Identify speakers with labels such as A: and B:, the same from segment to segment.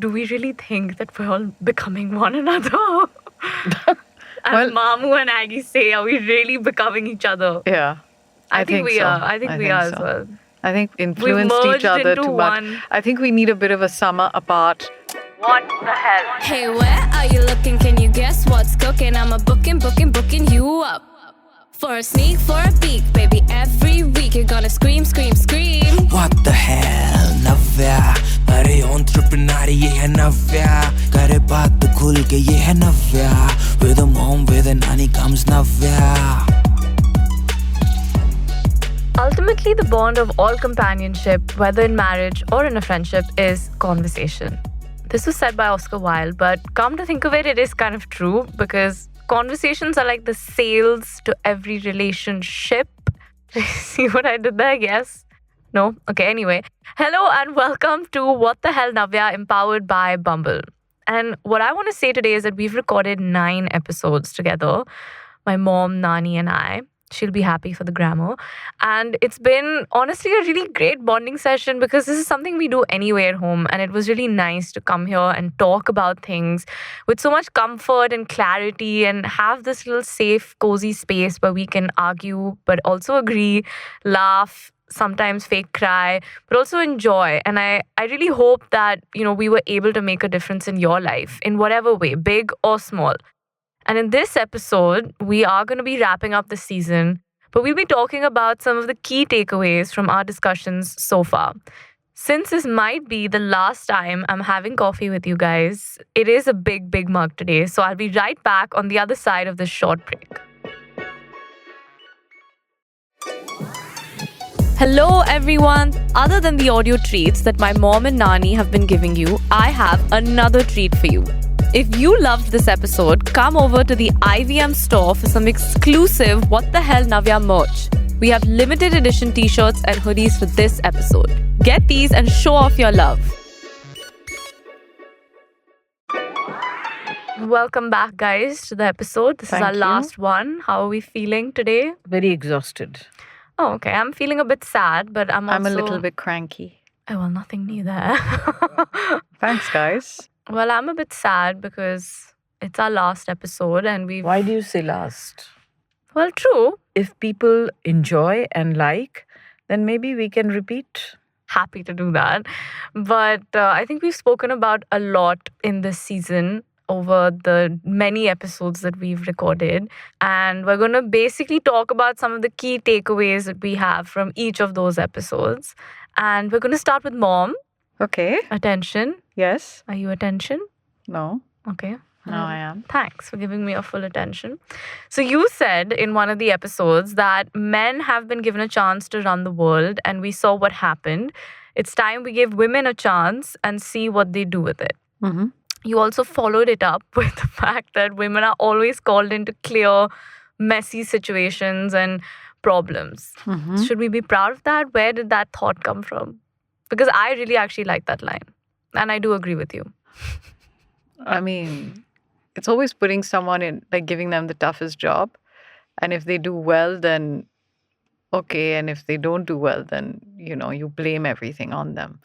A: do we really think that we're all becoming one another? As Mamu and Aggie say, are we really becoming each other?
B: Yeah.
A: I think we
B: so.
A: are. I think we are as well.
B: I think influenced each
A: merged
B: other
A: into
B: too much.
A: one.
B: I think we need a bit of a summer apart.
A: What the hell?
C: Hey, where are you looking? Can you guess what's cooking? I'm a booking you up. For a sneak, for a peek, baby, every week you're gonna scream, scream, scream.
D: What the hell, Navya? अरे entrepreneur ये है Navya. करे बात खुल के ये है Navya. With a mom, with a nanny comes Navya.
A: Ultimately, the bond of all companionship, whether in marriage or in a friendship, is conversation. This was said by Oscar Wilde, but come to think of it, it is kind of true because conversations are like the sails to every relationship. See what I did there, I guess? No? Okay, anyway. Hello and welcome to What the Hell Navya, empowered by Bumble. And what I want to say today is that we've recorded 9 episodes together. My mom, Nani, and I. She'll be happy for the grammar. And it's been honestly a really great bonding session because this is something we do anyway at home. And it was really nice to come here and talk about things with so much comfort and clarity and have this little safe, cozy space where we can argue, but also agree, laugh, sometimes fake cry, but also enjoy. And I really hope that, we were able to make a difference in your life in whatever way, big or small. And in this episode, we are going to be wrapping up the season, but we'll be talking about some of the key takeaways from our discussions so far. Since this might be the last time I'm having coffee with you guys, it is a big, big mug today. So I'll be right back on the other side of this short break. Hello, everyone. Other than the audio treats that my mom and Nani have been giving you, I have another treat for you. If you loved this episode, come over to the IVM store for some exclusive What the Hell Navya merch. We have limited edition t-shirts and hoodies for this episode. Get these and show off your love. Welcome back, guys, to the episode. This is our last one. How are we feeling today?
B: Very exhausted.
A: Oh, okay. I'm feeling a bit sad, but I'm a
B: little bit cranky.
A: Oh, well, nothing new there.
B: Thanks, guys.
A: Well, I'm a bit sad because it's our last episode and we've...
E: Why do you say last?
A: Well, true.
E: If people enjoy and like, then maybe we can repeat.
A: Happy to do that. But I think we've spoken about a lot in this season over the many episodes that we've recorded. And we're going to basically talk about some of the key takeaways that we have from each of those episodes. And we're going to start with Mom.
B: Okay.
A: Attention.
B: Yes.
A: Are you attention?
B: No.
A: Okay.
B: No, I am.
A: Thanks for giving me your full attention. So you said in one of the episodes that men have been given a chance to run the world and we saw what happened. It's time we give women a chance and see what they do with it.
B: Mm-hmm.
A: You also followed it up with the fact that women are always called in to clear messy situations and problems.
B: Mm-hmm.
A: Should we be proud of that? Where did that thought come from? Because I really actually like that line. And I do agree with you.
B: I mean, it's always putting someone in, like giving them the toughest job. And if they do well, then okay. And if they don't do well, then, you blame everything on them.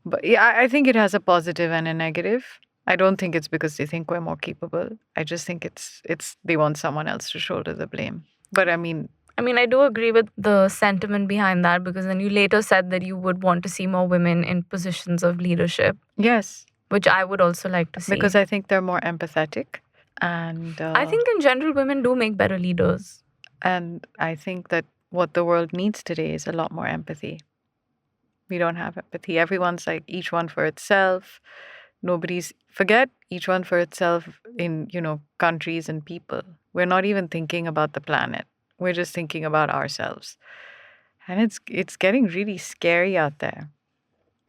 B: But yeah, I think it has a positive and a negative. I don't think it's because they think we're more capable. I just think it's they want someone else to shoulder the blame. But I mean,
A: I do agree with the sentiment behind that because then you later said that you would want to see more women in positions of leadership.
B: Yes.
A: Which I would also like to see.
B: Because I think they're more empathetic. And
A: I think in general, women do make better leaders.
B: And I think that what the world needs today is a lot more empathy. We don't have empathy. Everyone's like each one for itself. Forget each one for itself in, countries and people. We're not even thinking about the planet. We're just thinking about ourselves. And it's getting really scary out there.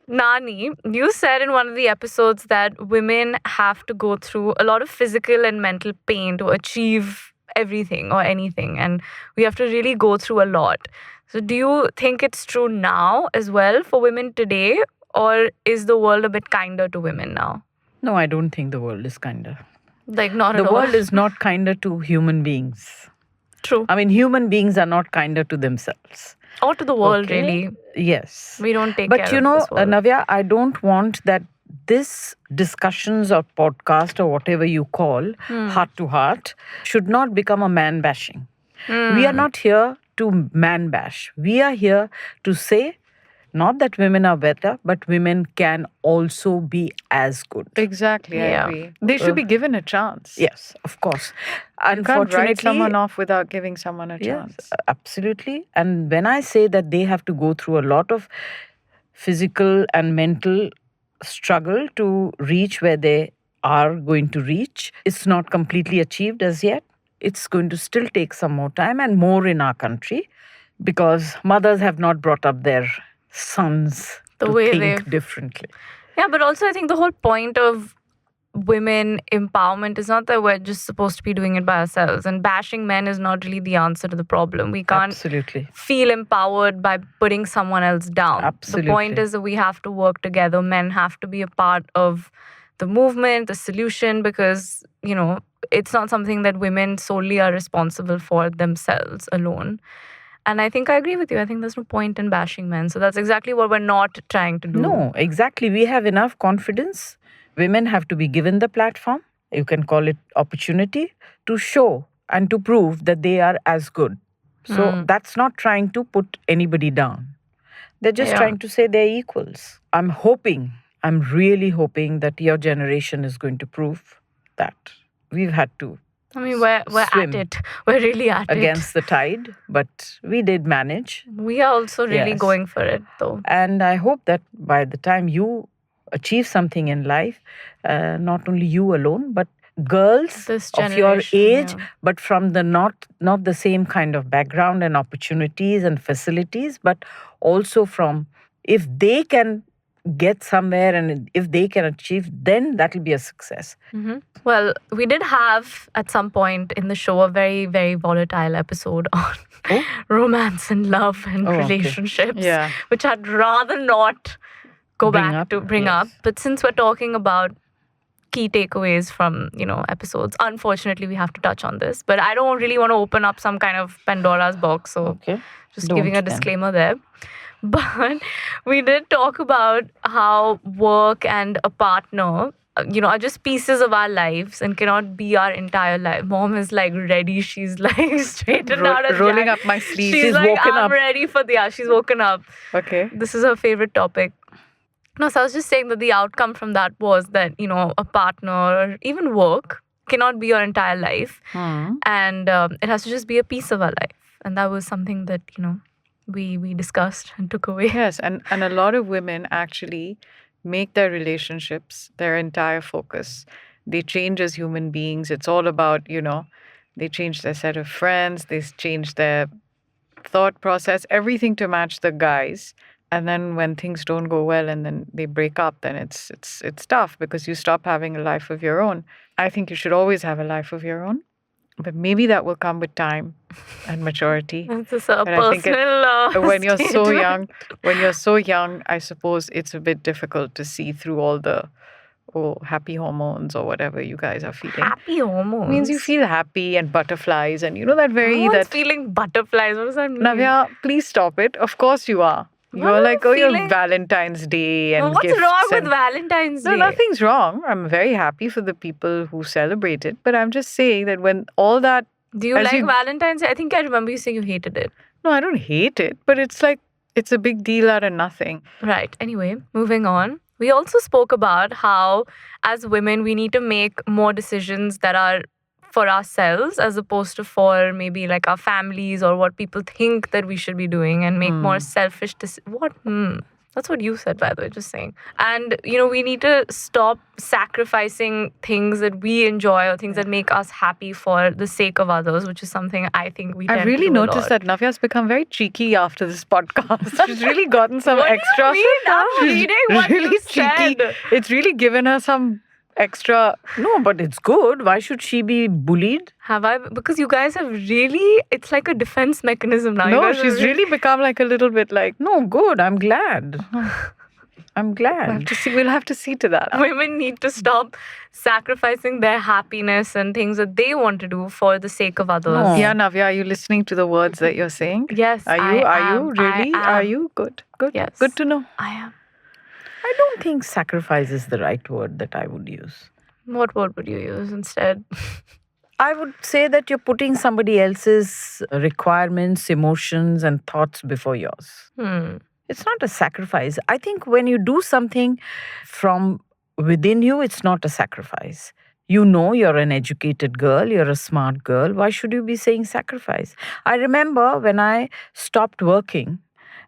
A: Nani, you said in one of the episodes that women have to go through a lot of physical and mental pain to achieve everything or anything. And we have to really go through a lot. So do you think it's true now as well for women today? Or is the world a bit kinder to women now?
E: No, I don't think the world is kinder.
A: Like not at all?
E: The world is not kinder to human beings.
A: True.
E: I mean, human beings are not kinder to themselves.
A: Or to the world, really.
E: Yes.
A: We don't take care of this world.
E: Navya, I don't want that this discussions or podcast or whatever you call heart to heart should not become a man bashing. We are not here to man bash. We are here to say not that women are better, but women can also be as good.
B: Exactly, I
A: Yeah.
B: agree. They should be given a chance.
E: Yes, of course.
B: You can't write someone off without giving someone a
E: yes,
B: chance.
E: absolutely. And when I say that they have to go through a lot of physical and mental struggle to reach where they are going to reach, it's not completely achieved as yet. It's going to still take some more time and more in our country because mothers have not brought up their sons
A: The
E: to
A: way
E: think
A: they've-
E: differently.
A: Yeah, but also I think the whole point of women empowerment is not that we're just supposed to be doing it by ourselves. And bashing men is not really the answer to the problem. We can't
E: Absolutely.
A: feel empowered by putting someone else down.
E: Absolutely.
A: The point is that we have to work together. Men have to be a part of the movement, the solution, because, it's not something that women solely are responsible for themselves alone. And I think I agree with you. I think there's no point in bashing men. So that's exactly what we're not trying to do.
E: No, exactly. We have enough confidence. Women have to be given the platform, you can call it opportunity, to show and to prove that they are as good. So that's not trying to put anybody down. They're just
A: Yeah.
E: trying to say they're equals. I'm really hoping that your generation is going to prove that. We've had to
A: I mean, we're
E: swim
A: at it. We're really at it.
E: against the tide, but we did manage.
A: We are also really
E: Yes.
A: going for it, though.
E: And I hope that by the time you achieve something in life, not only you alone, but girls
A: This
E: of your
A: generation,
E: age,
A: yeah.
E: but from the not the same kind of background and opportunities and facilities, but also from, if they can get somewhere and if they can achieve, then that will be a success.
A: Well, we did have at some point in the show a very, very volatile episode on romance and love and
E: Oh, okay.
A: relationships,
B: Yeah.
A: which I'd rather not go
E: Bring
A: back
E: up,
A: to bring
E: yes.
A: up. But since we're talking about key takeaways from, episodes, unfortunately, we have to touch on this. But I don't really want to open up some kind of Pandora's box, so
E: Okay.
A: just
E: Don't
A: giving a
E: then.
A: disclaimer there. But we did talk about how work and a partner, are just pieces of our lives and cannot be our entire life. Mom is like ready. She's like straightened out of
B: rolling
A: jack.
B: up my sleeves.
A: She's
E: She's
A: like,
E: woken
A: I'm
E: up.
A: ready for she's woken up.
B: Okay.
A: This is her favorite topic. No, so I was just saying that the outcome from that was that, a partner or even work cannot be your entire life. And it has to just be a piece of our life. And that was something that, we discussed and took away.
B: Yes, and a lot of women actually make their relationships their entire focus. They change as human beings. It's all about, they change their set of friends, they change their thought process, everything to match the guys. And then when things don't go well and then they break up, then it's tough because you stop having a life of your own. I think you should always have a life of your own, but maybe that will come with time and maturity.
A: This is a
B: And I think
A: personal
B: when you're so
A: statement.
B: young, I suppose it's a bit difficult to see through all the happy hormones or whatever you guys are feeling.
A: Happy hormones.
B: Means you feel happy and butterflies and that very
A: No one's
B: that
A: feeling butterflies. What does that mean?
B: Navya, please stop it. Of course you are.
A: What
B: You're
A: am
B: like,
A: I
B: your
A: feeling?
B: Valentine's Day and
A: What's
B: gifts
A: wrong with
B: and-
A: Valentine's Day?
B: No, nothing's wrong. I'm very happy for the people who celebrate it. But I'm just saying that when all that,
A: Do you
B: as
A: like
B: you-
A: Valentine's Day? I think I remember you saying you hated it.
B: no, I don't hate it, but it's like, it's a big deal out of nothing.
A: Right. Anyway, moving on. We also spoke about how, as women, we need to make more decisions that are for ourselves as opposed to for maybe like our families or what people think that we should be doing, and make more selfish decisions. What? That's what you said, by the way, just saying. And, we need to stop sacrificing things that we enjoy or things that make us happy for the sake of others, which is something I think we
B: I
A: tend
B: really
A: to do a
B: noticed
A: lot.
B: that Navya's become very cheeky after this podcast. She's really gotten some
A: What do you
B: extra.
A: mean? I'm
B: She's
A: reading what you said.
B: It's really given her some extra.
E: No, but it's good. Why should she be bullied?
A: Have I? Because you guys have really, it's like a defense mechanism now. You
B: No,
A: guys have
B: she's really become like a little bit like.
E: No, good. I'm glad. I'm glad.
B: We'll have to see to that.
A: Women need to stop sacrificing their happiness and things that they want to do for the sake of others.
E: No.
B: Yeah, Navya, are you listening to the words that you're saying?
A: Yes,
B: Are you?
A: I
B: Are
A: am.
B: you really?
A: I am.
B: Are you good? Good.
A: Yes.
B: Good to know.
A: I am.
E: I I don't think sacrifice is the right word that I would use.
A: What word would you use instead?
E: I would say that you're putting somebody else's requirements, emotions, and thoughts before yours. It's not a sacrifice. I think when you do something from within you, it's not a sacrifice. You know you're an educated girl, you're a smart girl. Why should you be saying sacrifice? I remember when I stopped working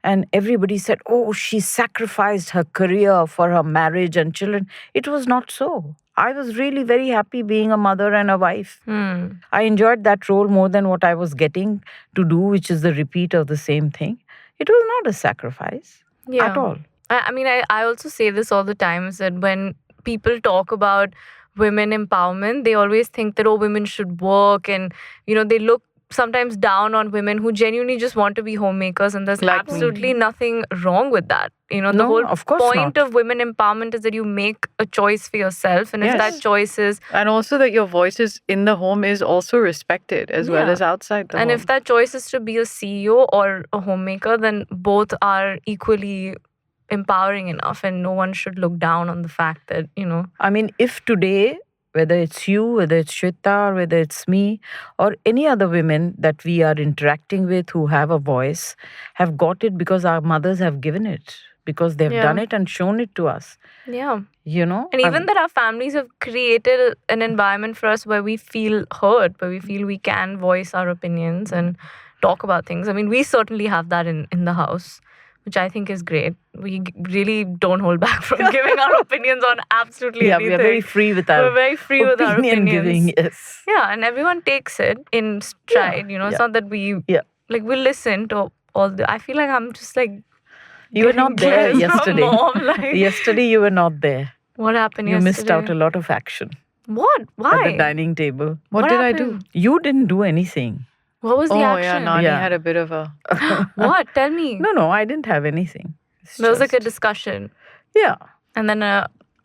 E: and everybody said, oh, she sacrificed her career for her marriage and children. It was not so. I was really very happy being a mother and a wife. I enjoyed that role more than what I was getting to do, which is the repeat of the same thing. It was not a sacrifice at all.
A: I mean, I also say this all the time, is that when people talk about women empowerment, they always think that, oh, women should work, and, you know, they look sometimes down on women who genuinely just want to be homemakers, and there's
B: Like me.
A: absolutely nothing wrong with that. You know, the
E: No,
A: whole
E: of course
A: point
E: not.
A: of women empowerment is that you make a choice for yourself, and if
B: Yes.
A: that choice is,
B: And also that your voice is in the home is also respected as well
A: Yeah.
B: as outside the
A: and
B: home.
A: if that choice is to be a CEO or a homemaker, then both are equally empowering enough, and no one should look down on the fact that, you know,
E: I mean, if today, whether it's you, whether it's Shweta, or whether it's me, or any other women that we are interacting with who have a voice, have got it because our mothers have given it, because they've
A: Yeah.
E: done it and shown it to us.
A: yeah.
E: You know?
A: And even that our families have created an environment for us where we feel heard, where we feel we can voice our opinions and talk about things. I mean, we certainly have that in the house, which I think is great. We really don't hold back from giving our opinions on absolutely
E: yeah,
A: anything.
E: we are very free with our
A: We're very free with our
E: opinion
A: opinions.
E: giving. Yes.
A: Yeah, and everyone takes it in stride. You know, it's
E: yeah.
A: not that we
E: Yeah.
A: like we listen to all the. I feel like I'm just like
E: You were not there
A: getting glares from
E: yesterday.
A: Mom, like,
E: Yesterday, you were not there.
A: what happened
E: You
A: yesterday?
E: missed out a lot of action
A: What? Why?
E: at the dining table.
B: what did I do?
A: happened?
E: You didn't do anything.
A: What was the
B: Oh yeah,
A: action?
B: Nani
E: Yeah.
B: had a bit of a
A: What? Tell me.
E: No, I didn't have anything. It's
A: There was like a
E: just-
A: discussion,
E: Yeah.
A: and then a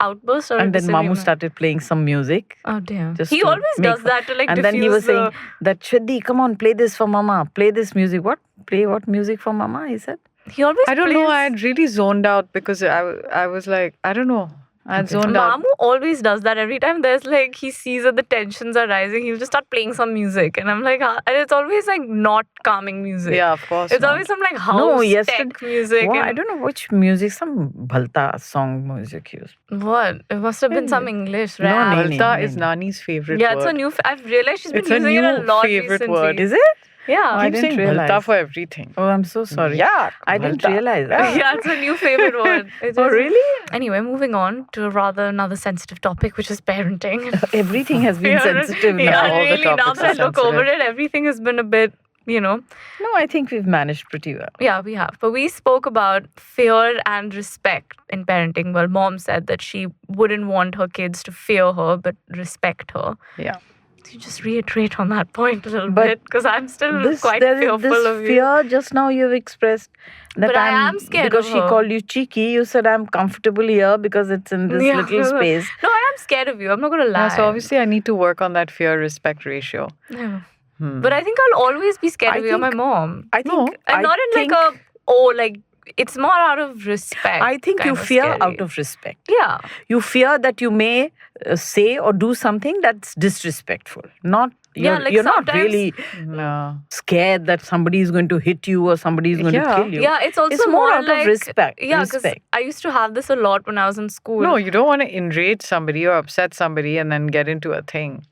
A: outburst or a
E: And then Mamu
A: disagreement?
E: started playing some music.
A: Oh dear.
E: just
A: He
E: to
A: always
E: make
A: does that to like
E: And then he
A: diffuse
E: was saying
A: the-
E: that, Shwedi, come on, play this for mama. Play this music. What? Play what music for mama? He said.
A: He always.
B: I don't know,
A: plays-
B: I had really zoned out because I was like, I don't know. I had zoned out.
A: Mamu always does that every time. There's like he sees that the tensions are rising, he'll just start playing some music, and I'm like, and it's always like not calming music.
B: Yeah, of course.
A: It's
B: not.
A: always some like house tech music.
E: Well, I
A: and-
E: don't know which music, some Bhalta song music used.
A: What? It must have been some English rap.
E: no,
B: Alta
E: no,
B: is
E: no.
B: Nani's favorite
A: Yeah,
B: word.
A: it's a new. I've realized she's been
B: It's a
A: using it a
B: new
A: lot
B: favorite
A: recently.
B: word.
E: Is it?
A: Yeah.
E: I
B: Keep
E: didn't
B: saying
E: realize.
B: Bhalta for everything.
E: Oh, I'm so sorry.
B: Yeah,
E: I didn't
B: Bhalta.
E: realize that.
A: Yeah, it's a new favorite word. It
E: Oh,
A: is-
E: really?
A: Anyway, moving on to another sensitive topic, which is parenting.
E: Everything has been
A: Yeah,
E: sensitive
A: yeah,
E: now.
B: all the
A: really. Now
B: topics
A: that I
B: are
A: look over
B: sensitive.
A: it, everything has been a bit, you know.
E: No, I think we've managed pretty well.
A: Yeah, we have. But we spoke about fear and respect in parenting. Well, Mom said that she wouldn't want her kids to fear her, but respect her.
B: Yeah.
A: So you just reiterate on that point a little
E: But
A: bit, because I'm still
E: This,
A: quite
E: there is
A: fearful
E: this
A: of you.
E: fear just now you've expressed that
A: But I am scared
E: because
A: of
E: she
A: her.
E: called you cheeky. You said I'm comfortable here because it's in this
A: Yeah.
E: little space.
A: No, I am scared of you. I'm not going to lie.
B: Yeah, so obviously I need to work on that fear-respect ratio.
A: Yeah.
B: Hmm.
A: But I think I'll always be scared
E: I
A: of you. You're my
E: think-
A: mom.
E: I think,
A: And not in like a, like, it's more out of respect.
E: I think you
A: kind of
E: fear
A: scary.
E: out of respect.
A: Yeah.
E: You fear that you may say or do something that's disrespectful. Not
A: Yeah,
E: you're,
A: like
E: you're not
A: sometimes-
E: really
B: No.
E: scared that somebody is going to hit you or somebody is going
B: Yeah.
E: to kill you.
A: Yeah, it's also
E: It's more out of
A: like,
E: respect-
A: Yeah, because
E: respect.
A: I used to have this a lot when I was in school.
B: No, you don't want to enrage somebody or upset somebody and then get into a thing.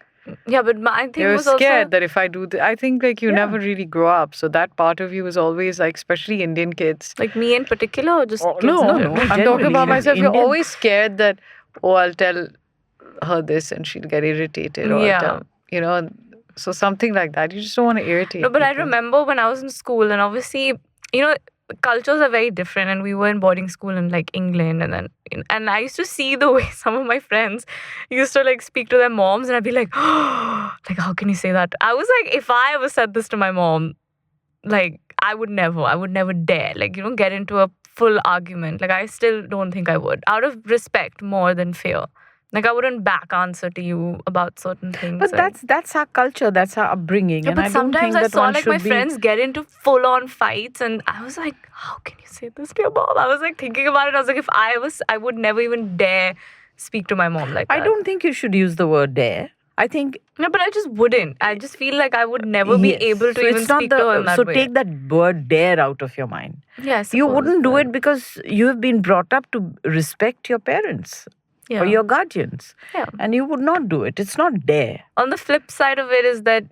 A: Yeah, but my thing
B: You're
A: was
B: scared
A: also...
B: that if I do, I think like you never really grow up. So that part of you is always like, especially Indian kids.
A: Like me in particular, or just kids
B: No,
A: in
E: no,
A: general?
E: no.
B: I'm
E: Generally,
B: talking about
E: like
B: myself. You're
E: Indian-
B: always scared that, oh, I'll tell her this and she'll get irritated. Or
A: Yeah.
B: I'll tell, you know, so something like that. You just don't want to irritate.
A: No, but I
B: people.
A: remember when I was in school, and obviously, you know, cultures are very different, and we were in boarding school in like England, and I used to see the way some of my friends used to like speak to their moms, and I'd be like, like, how can you say that? I was like, if I ever said this to my mom, like, I would never dare, like, you know, get into a full argument. Like, I still don't think I would, out of respect more than fear. Like I wouldn't back answer to you about certain things.
E: But
A: like-
E: that's our culture, that's our upbringing.
A: Yeah,
E: and
A: but
E: I don't
A: sometimes
E: think
A: I
E: that
A: saw
E: one
A: like
E: should
A: my
E: be...
A: friends get into full-on fights, and I was like, "How can you say this to your mom?" I was like thinking about it. I was like, if I would never even dare speak to my mom like that.
E: I don't think you should use the word dare. I think
A: No, but I just wouldn't. I just feel like I would never be
E: yes.
A: able to
E: So
A: even
E: it's not
A: speak to her in that
E: so
A: way.
E: take that word dare out of your mind.
A: Yeah, I
E: You
A: suppose,
E: wouldn't do
A: but-
E: it because you have been brought up to respect your parents
A: Yeah.
E: or your guardians.
A: Yeah.
E: And you would not do it. It's not dare.
A: On the flip side of it is that,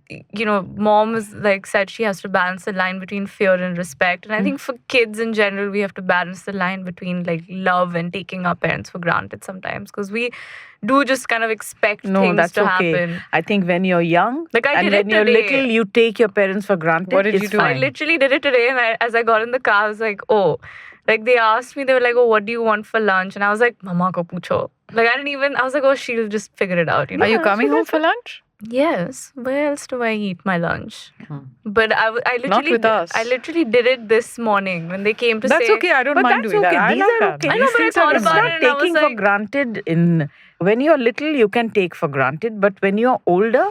A: mom is like said she has to balance the line between fear and respect. And I think for kids in general, we have to balance the line between like love and taking our parents for granted sometimes, because we do just kind of expect
E: No,
A: things
E: that's
A: to
E: okay.
A: happen.
E: I think when you're young
A: Like, I
E: and
A: did
E: when
A: it
E: you're
A: today.
E: little, you take your parents for granted.
B: What did you
E: it's
B: do?
A: I
E: fine.
A: literally did it today, and as I got in the car, I was like, oh, like they asked me, they were like, oh, what do you want for lunch? And I was like, Mama ko pucho. Like I was like, oh, she'll just figure it out.
B: Are you coming home for lunch?
A: Yes. Where else do I eat my lunch? But I literally
B: with us.
A: I literally did it this morning when they came to
B: That's
A: say.
B: okay. I don't
E: But
B: mind
E: that's
B: doing
E: okay.
B: that. I
E: These
B: like
E: are
B: that.
E: okay.
A: I know,
E: These
A: but I
E: things
A: thought
E: are
A: about
E: not
A: it and I was
E: taking for
A: like-
E: granted. When you're little, you can take for granted. But when you're older,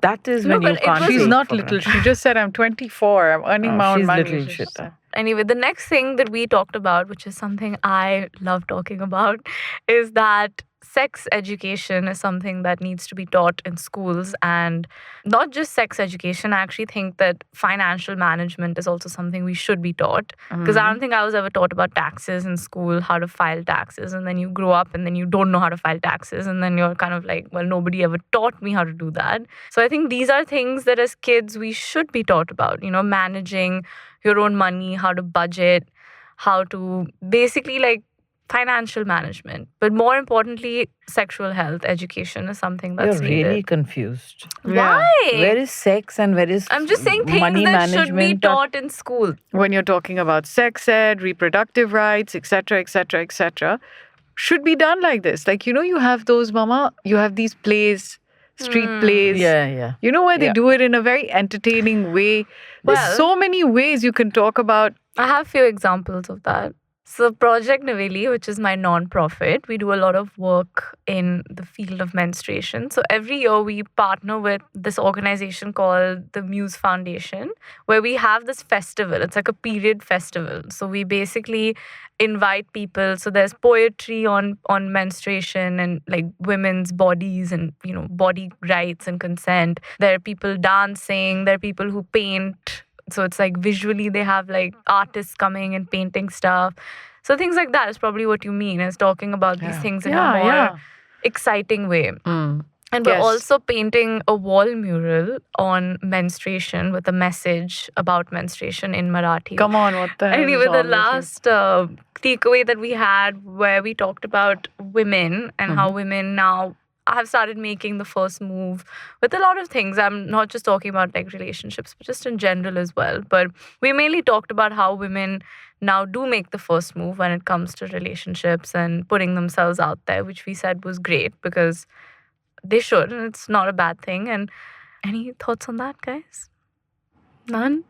E: that is
A: No,
E: when you
A: but it
E: can't
A: was-
E: take
B: She's not
E: for
B: little.
E: granted.
B: She just said I'm 24. I'm earning
E: Oh,
B: my own
E: she's
B: money.
E: little
B: She's
E: shit.
B: just-
A: Anyway, the next thing that we talked about, which is something I love talking about, is that sex education is something that needs to be taught in schools. And not just sex education, I actually think that financial management is also something we should be taught. Because I don't think I was ever taught about taxes in school, how to file taxes. And then you grow up and then you don't know how to file taxes. And then you're kind of like, well, nobody ever taught me how to do that. So I think these are things that as kids we should be taught about, managing your own money, how to budget, how to basically like financial management. But more importantly, sexual health education is something that's
E: You're really
A: needed.
E: confused.
B: Yeah.
A: Why?
E: Where is sex and where is
A: I'm just saying things
E: money
A: that should be
E: management or-
A: taught in school.
B: When you're talking about sex ed, reproductive rights, etc., etc., etc., should be done like this. Like, you have those, Mama, you have these plays, street plays.
E: Yeah.
B: You know where they
E: Yeah.
B: do it in a very entertaining way. There's
A: Well-
B: so many ways you can talk about.
A: I have few examples of that. So Project Naveli, which is my non-profit, we do a lot of work in the field of menstruation. So every year we partner with this organization called the Muse Foundation, where we have this festival. It's like a period festival. So we basically invite people. So there's poetry on menstruation and like women's bodies and body rights and consent. There are people dancing. There are people who paint. So it's like visually they have like artists coming and painting stuff. So things like that is probably what you mean, is talking about these things in a more exciting way. And we're
B: Yes.
A: also painting a wall mural on menstruation with a message about menstruation in Marathi.
B: Come on, what the hell?
A: Anyway,
B: is
A: the
B: all this?
A: last takeaway that we had, where we talked about women and how women now have started making the first move with a lot of things. I'm not just talking about like relationships, but just in general as well. But we mainly talked about how women now do make the first move when it comes to relationships and putting themselves out there, which we said was great because they should, and it's not a bad thing. And any thoughts on that, guys? None?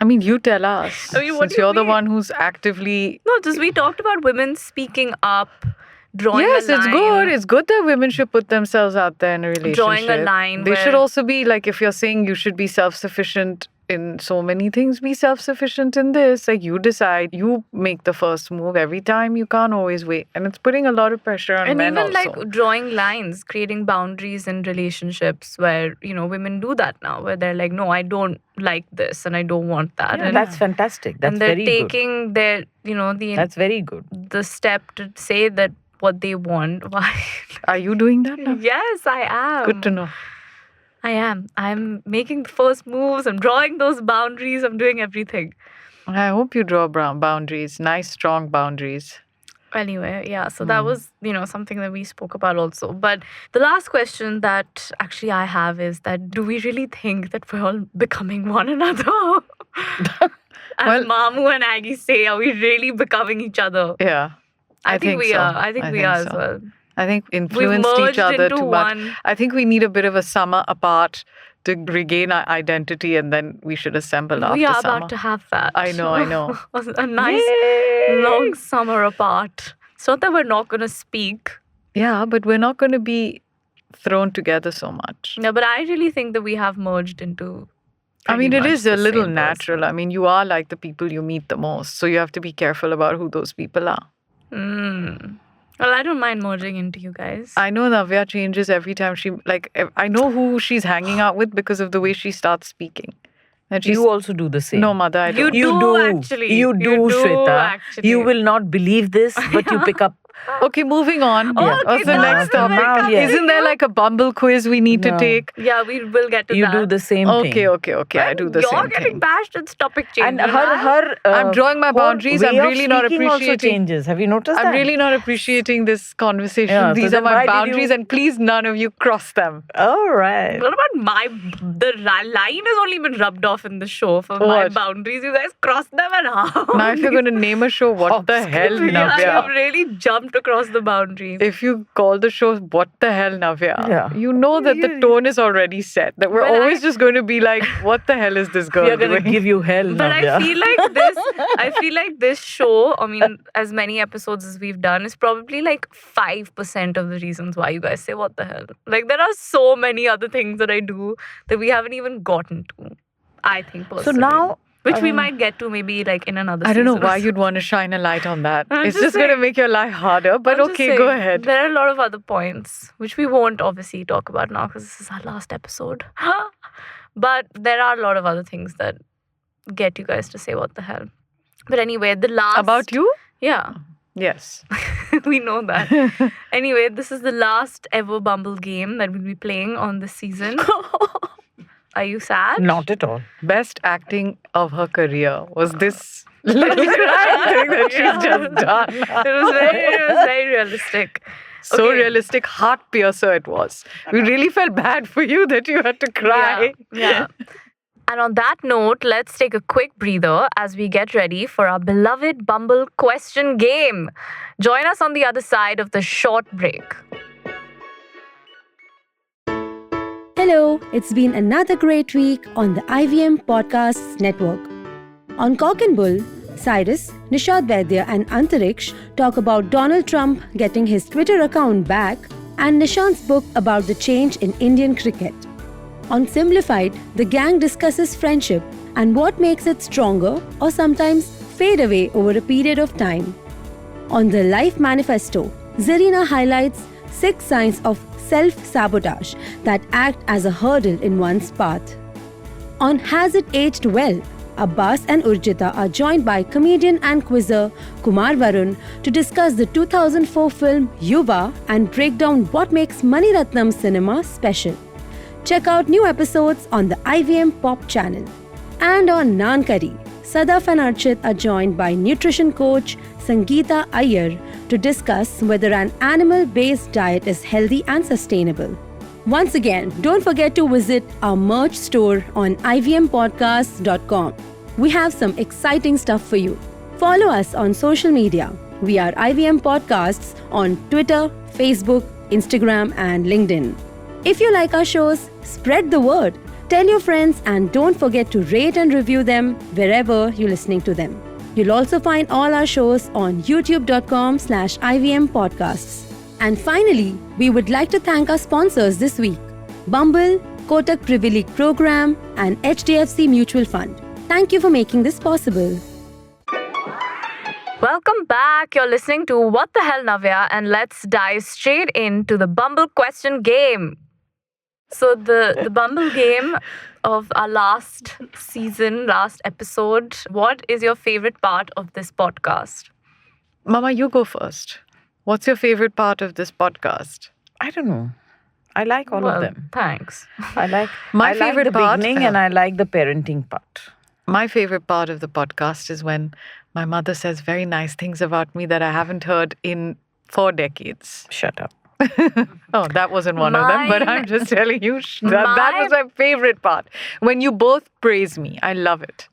B: I mean, you tell us.
A: I mean, what
B: since
A: do you
B: you're the
A: mean?
B: one who's actively.
A: No, just we talked about women speaking up, drawing
B: Yes,
A: a
B: it's
A: line.
B: good. It's good that women should put themselves out there in a relationship.
A: Drawing a line
B: They should
A: where-
B: also be like, if you're saying you should be self-sufficient in so many things, be self-sufficient in this. Like, you decide, you make the first move every time. You can't always wait, and it's putting a lot of pressure on
A: And
B: men
A: even
B: also.
A: like drawing lines, creating boundaries in relationships where, women do that now, where they're like, no, I don't like this and I don't want that.
E: Yeah,
A: and,
E: that's fantastic. That's
A: and they're
E: very good.
A: taking their,
E: That's very good.
A: the step to say that what they want. Why?
B: Are you doing that now?
A: Yes, I am.
B: Good to know.
A: I am. I'm making the first moves. I'm drawing those boundaries. I'm doing everything.
B: I hope you draw boundaries, nice, strong boundaries.
A: Anyway, yeah, so that was, something that we spoke about also. But the last question that actually I have is that do we really think that we're all becoming one another? As
B: Well-
A: Mamu and Aggie say, are we really becoming each other?
B: Yeah.
A: I think we
B: so.
A: are. I think we are as
B: so.
A: well.
B: I think influenced
A: merged
B: each other
A: into
B: too much.
A: one.
B: I think we need a bit of a summer apart to regain our identity, and then we should assemble after
A: We are
B: summer.
A: about to have that.
B: I know.
A: A nice long summer apart. It's not that we're not going to speak,
B: Yeah, but we're not going to be thrown together so much.
A: No, but I really think that we have merged into.
B: I mean, it
A: pretty
B: is
A: much
B: a
A: the
B: little
A: same
B: natural.
A: person.
B: I mean, you are like the people you meet the most. So you have to be careful about who those people are.
A: Well, I don't mind merging into you guys.
B: I know Navya changes every time I know who she's hanging out with because of the way she starts speaking. And she's,
E: You also do the same.
B: no, mother, I
A: You
B: don't.
A: do actually.
E: You do, Shweta.
A: actually.
E: You will not believe this, but you pick up.
B: Okay, moving on.
A: Yeah.
B: What's the
A: Okay,
B: next
A: now
B: topic?
E: now, yeah.
B: Isn't there like a Bumble quiz we need to
E: No.
B: take?
A: Yeah, we will get to
E: You
A: that.
E: do the same
B: Okay,
E: thing.
B: okay. I do the
A: You're
B: same
A: getting
B: thing.
A: bashed. It's topic change.
E: And her
B: I'm drawing my
E: whole
B: boundaries. I'm
E: way of
B: really not
E: speaking also
B: appreciating-
E: changes. Have you noticed that?
B: I'm really not appreciating this conversation.
E: Yeah, so
B: These are
E: then why
B: my
E: did
B: boundaries,
E: you-
B: and please none of you cross them.
E: All right.
A: What about the line has only been rubbed off in the show for my
B: What?
A: boundaries. You guys crossed them and how?
B: Now, if you're going to name a show, what the hell,
A: Yeah, I have
B: Navya?
A: really jumped across the boundary.
B: If you call the show "What the hell, Navya,"
E: Yeah.
B: you know that the tone is already set. That we're
A: But
B: always just going to be like, "What the hell is this girl
E: We are going to
B: doing?"
E: give you hell,
A: But
E: Navya.
A: I feel like this show, I mean, as many episodes as we've done, is probably like 5% of the reasons why you guys say what the hell. Like there are so many other things that I do that we haven't even gotten to. I think
E: So
A: personally.
E: now,
A: Which we might get to maybe like in another
B: I don't know
A: season or
B: why
A: so.
B: you'd want to shine a light on that.
A: I'm
B: It's
A: just
B: just going to
A: saying.
B: make your life harder. But
A: I'm just
B: okay, go
A: saying,
B: ahead.
A: There are a lot of other points which we won't obviously talk about now because this is our last episode. But there are a lot of other things that get you guys to say what the hell. But anyway, the last
B: About you?
A: Yeah.
B: Yes.
A: We know that. Anyway, this is the last ever Bumble game that we'll be playing on this season. Are you sad?
E: not at all.
B: Best acting of her career was this little thing that she's just done.
A: It was very realistic.
B: So
A: Okay.
B: realistic, heart piercer it was. We really felt bad for you that you had to cry.
A: Yeah. And on that note, let's take a quick breather as we get ready for our beloved Bumble question game. Join us on the other side of the short break.
F: Hello, it's been another great week on the IVM Podcasts Network. On Cock and Bull, Cyrus, Nishad Vaidya and Antariksh talk about Donald Trump getting his Twitter account back and Nishant's book about the change in Indian cricket. On Simplified, the gang discusses friendship and what makes it stronger or sometimes fade away over a period of time. On the Life Manifesto, Zarina highlights 6 signs of self-sabotage that act as a hurdle in one's path. On Has It Aged Well, Abbas and Urjita are joined by comedian and quizzer Kumar Varun to discuss the 2004 film Yuva and break down what makes Mani Ratnam cinema special. Check out new episodes on the IVM Pop channel. And on Naan Curry, Sadaf and Archit are joined by nutrition coach Sangeeta Iyer to discuss whether an animal-based diet is healthy and sustainable. Once again, don't forget to visit our merch store on ivmpodcasts.com. We have some exciting stuff for you. Follow us on social media. We are IVM Podcasts on Twitter, Facebook, Instagram, and LinkedIn. If you like our shows, spread the word. Tell your friends and don't forget to rate and review them wherever you're listening to them. You'll also find all our shows on youtube.com/IVM Podcasts. And finally, we would like to thank our sponsors this week: Bumble, Kotak Privilege Program, and HDFC Mutual Fund. Thank you for making this possible.
A: Welcome back. You're listening to What the Hell, Navya, and let's dive straight into the Bumble question game. So the Bumble game of our last season, last episode. What is your favorite part of this podcast?
B: Mama, you go first. What's your favorite part of this podcast?
E: I don't know. I like all of them.
A: Thanks.
E: I like
B: My
E: I like
B: favorite
E: the
B: part-
E: beginning and I like the parenting part.
B: My favorite part of the podcast is when my mother says very nice things about me that I haven't heard in 4 decades.
E: Shut up.
B: Oh, that wasn't one of them, but I'm just telling you that was my favorite part. When you both praise me, I love it.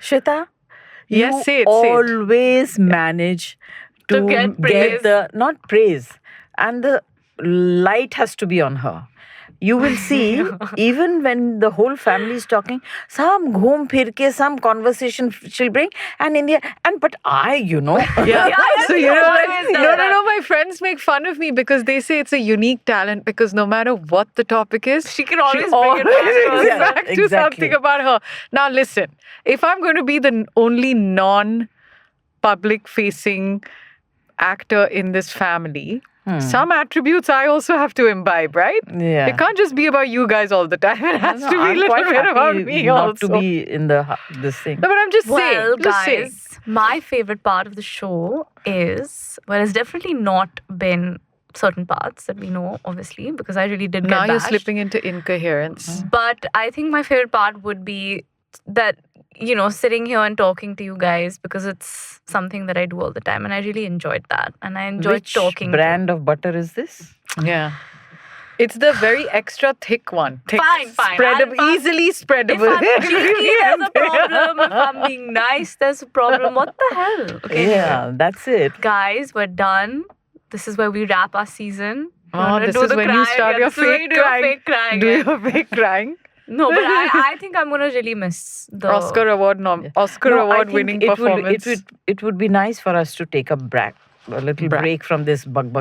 E: Shweta,
B: Yes,
E: you
B: say it.
E: always manage to
A: get praise.
E: not praise, and the light has to be on her. you will see, even when the whole family is talking, some ghoom phir ke, some conversation she'll bring, and in the but I,
B: Yeah. So you know,
A: always does
B: no. My friends make fun of me because they say it's a unique talent because no matter what the topic is,
A: She can always bring it back to
B: always
A: herself.
B: back to
E: Exactly.
B: something about her. Now listen, if I'm going to be the only non-public facing actor in this family, some attributes I also have to imbibe, right?
E: Yeah.
B: It can't just be about you guys all the time. It has to be a
E: I'm
B: little
E: quite
B: bit about
E: happy
B: me
E: not
B: also.
E: to be in this thing.
B: No, but I'm just saying.
A: Well,
B: Just saying.
A: guys, my favorite part of the show is, it's definitely not been certain parts that we know, obviously, because I really did get
B: Now you're
A: bashed.
B: slipping into incoherence.
A: But I think my favorite part would be that, sitting here and talking to you guys, because it's something that I do all the time, and I really enjoyed that. And I enjoyed
E: Which
A: talking to
E: brand of butter is this?
B: Yeah. It's the very extra thick one. Thick,
A: Fine.
B: Spreadable,
A: I'll-
B: easily
A: If
B: spreadable.
A: I'm cheeky, there's a problem. If I'm being nice, there's a problem. What the hell? Okay,
E: Yeah, that's it.
A: guys, we're done. This is where we wrap our season. You
B: Oh,
A: wanna
B: this
A: do
B: is
A: the
B: when you
A: cry
B: start
A: again?
B: your
A: This is when
B: fake
A: you do your
B: crying.
A: fake crying
B: Do
A: again.
B: your fake crying.
A: No, but I think I'm gonna really miss the
B: Oscar award
E: No, I
B: award
E: think
B: winning
E: it
B: performance.
E: It would be nice for us to take a little break from this bug.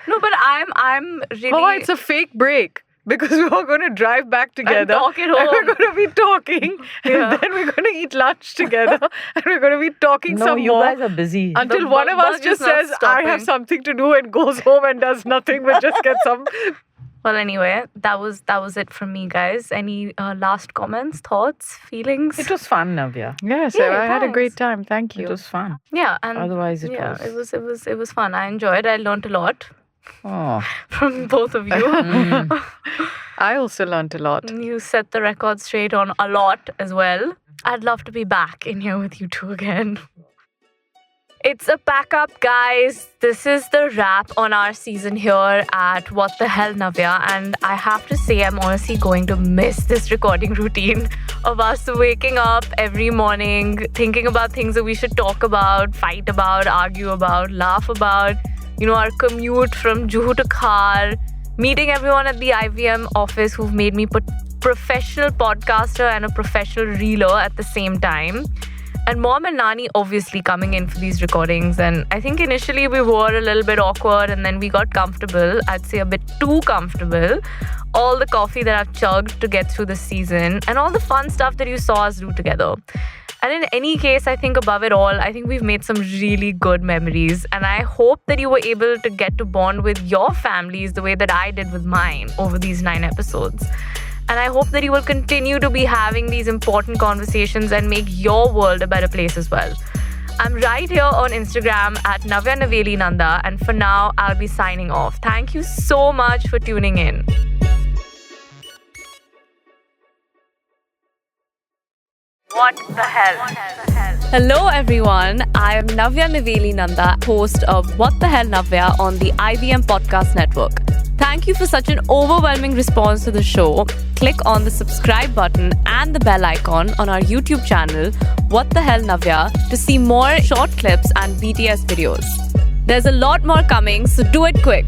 A: No, but I'm really.
B: Oh, it's a fake break. Because we're all going to drive back together.
A: talk at
B: And
A: home.
B: we're going to be talking.
A: Yeah.
B: And then we're going to eat lunch together. And we're going to be talking
E: No,
B: some
E: you
B: more.
E: guys are busy.
B: Until
A: The
B: one of us
A: bug
B: just
A: is not
B: says, I have
A: stopping.
B: something to do and goes home and does nothing but just get some.
A: Well, anyway, that was it from me, guys. Any last comments, thoughts, feelings?
E: It was fun, Navya.
B: Yes,
A: Yeah,
B: I had a great
A: thanks.
B: time. Thank
E: It
B: you.
E: was fun.
A: Yeah, and
E: Otherwise, it
A: it was fun. I enjoyed. I learned a lot
E: Oh,
A: from both of you.
B: I also learned a lot.
A: You set the record straight on a lot as well. I'd love to be back in here with you two again. It's a pack up, guys. This is the wrap on our season here at What the Hell, Navya. And I have to say, I'm honestly going to miss this recording routine of us waking up every morning, thinking about things that we should talk about, fight about, argue about, laugh about. Our commute from Juhu to Khar, meeting everyone at the IVM office who've made me professional podcaster and a professional reeler at the same time. And Mom and Nani obviously coming in for these recordings. And I think initially we were a little bit awkward and then we got comfortable. I'd say a bit too comfortable. All the coffee that I've chugged to get through this season and all the fun stuff that you saw us do together. And in any case, I think above it all, I think we've made some really good memories. And I hope that you were able to get to bond with your families the way that I did with mine over these 9 episodes. And I hope that you will continue to be having these important conversations and make your world a better place as well. I'm right here on Instagram at Navya Naveli Nanda. And for now, I'll be signing off. Thank you so much for tuning in. What the hell? Hello everyone, I am Navya Naveli Nanda, host of What the Hell Navya on the IVM Podcast Network. Thank you for such an overwhelming response to the show. Click on the subscribe button and the bell icon on our YouTube channel, What the Hell Navya, to see more short clips and BTS videos. There's a lot more coming, so do it quick.